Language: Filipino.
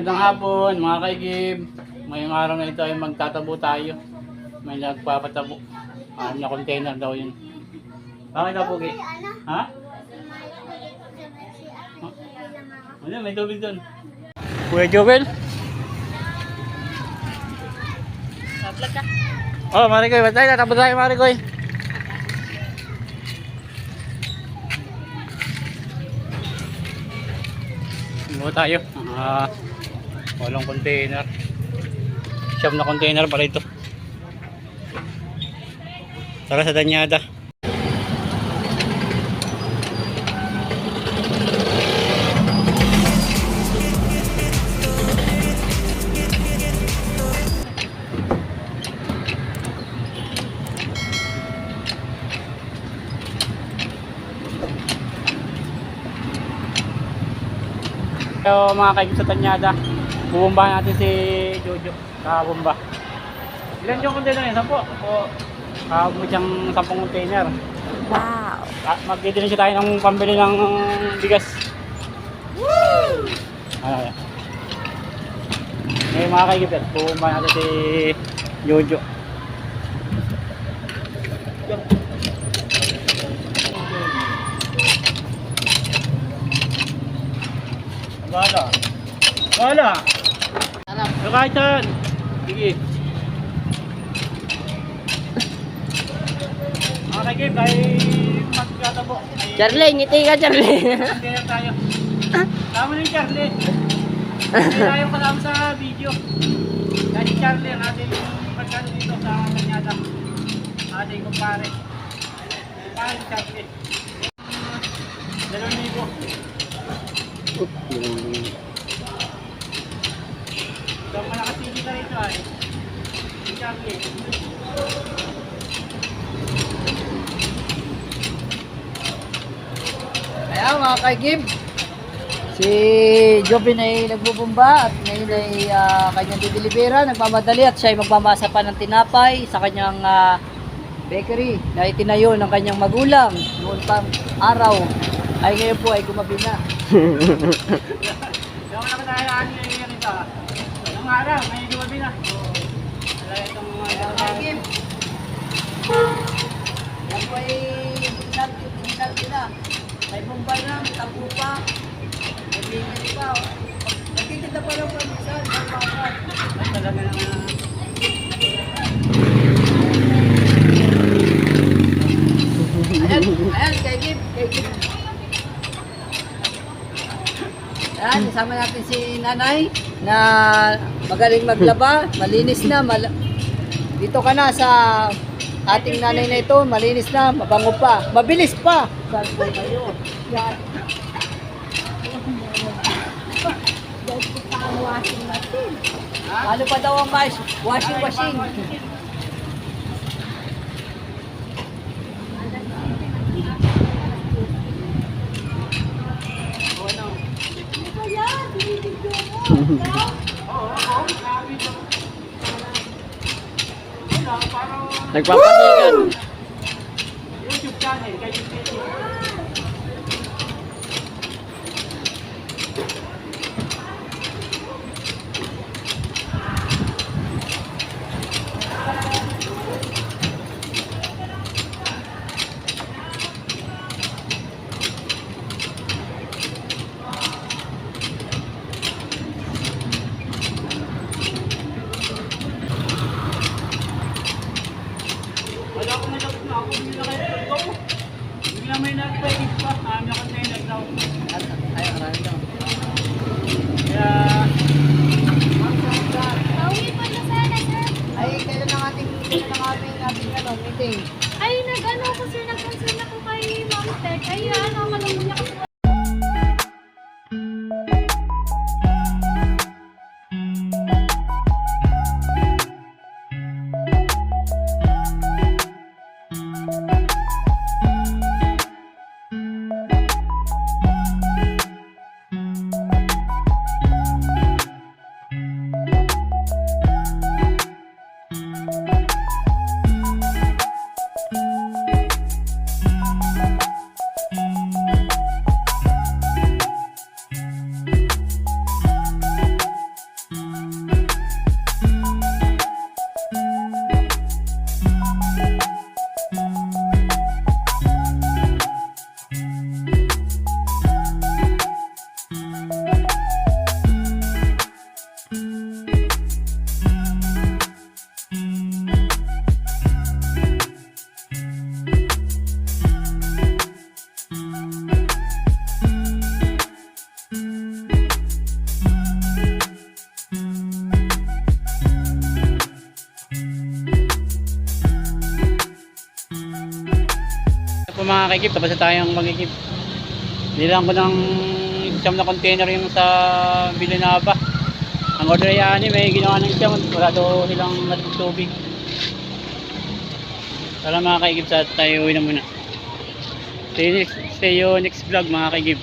Magandang hapon mga kaigib. Ngayong araw na ito ay magtatabo tayo. May nagpapatabo. Na container daw yun. Bakit daw po, Gi? Ha? Ano, may tubig doon. Kuya Joel? Vlog ka? Oh, Marikoy, ba't tayo? Tatabo tayo, Marikoy. Buo tayo. Walang container. Siyam na container pala ito. Tara sa Danyada. So mga kaigib sa Tanyada, bubumba natin si Jojo. Kakabumba. Ilan yung container yun? 10? O kakabumba siyang 10 container. Wow! Magdidinin siya tayo ng pambili ng bigas. Woo! Ngayon mga kaigib, bubumba natin si Jojo. Wala. Wala. So kahit saan. Sige. Mga kaigib, ay magkatabo. Charlie, ngiti ka, Charlie. Hindi lang tayo. Tama na yung Charlie. Hindi tayo kasama sa video. Dahil si Charlie ang ating magkano dito sa Tanyada. Ating kumpare. Kumpare si Charlie. 2,000. So malakas hindi na rito ay. Si Charlie. Kaya mga kaigib, si Jobin ay nagbubumba at ngayon ay kanyang didelibera, nagmamadali at siya ay magmamasa pa ng tinapay sa kanyang bakery na itinayo ng kanyang magulang noon pang araw ay ngayon po ay gumabi na. Yung nakatayan niya rito. Ang araw, may dumabi na. Wala itong Kaya mga kaigib, yan po ay tinalki na. May bomba na, may tapo pa, may bakery pa. Nagtitinda pa lang po minsan, may pangkat. Ay, talaga naman. Ayan, kaigib. Ayan, isama natin si nanay na magaling maglaba, malinis na. Dito ka na sa ating nanay na ito, malinis na, mabango pa, mabilis pa. Saan po kayo? Yan. Ano pa daw ang washing machine? Nagpapasigan. YouTube channel, kay YouTube. Wala akong nalapit na ako, hindi na kayo ito. Hindi na may nagpaigit pa, na container daw. Ay, arami daw. Kaya, Pauwi pa na sana, sir. Ay, kailan ang ating meeting? Ay, nag-ano ko, sir. Nag-cancel na ko kay Ma'am Tek. Ay, malungkot niya kasi. mga kaikip, tapos na tayong magkikip. Nilang ko ng siyam na container yung sa Villanueva. Ang order ay may ginawa ng siyam, wala daw silang tubig. Tara mga kaikip, sa tayo uwi na muna. See you next vlog mga kaikip.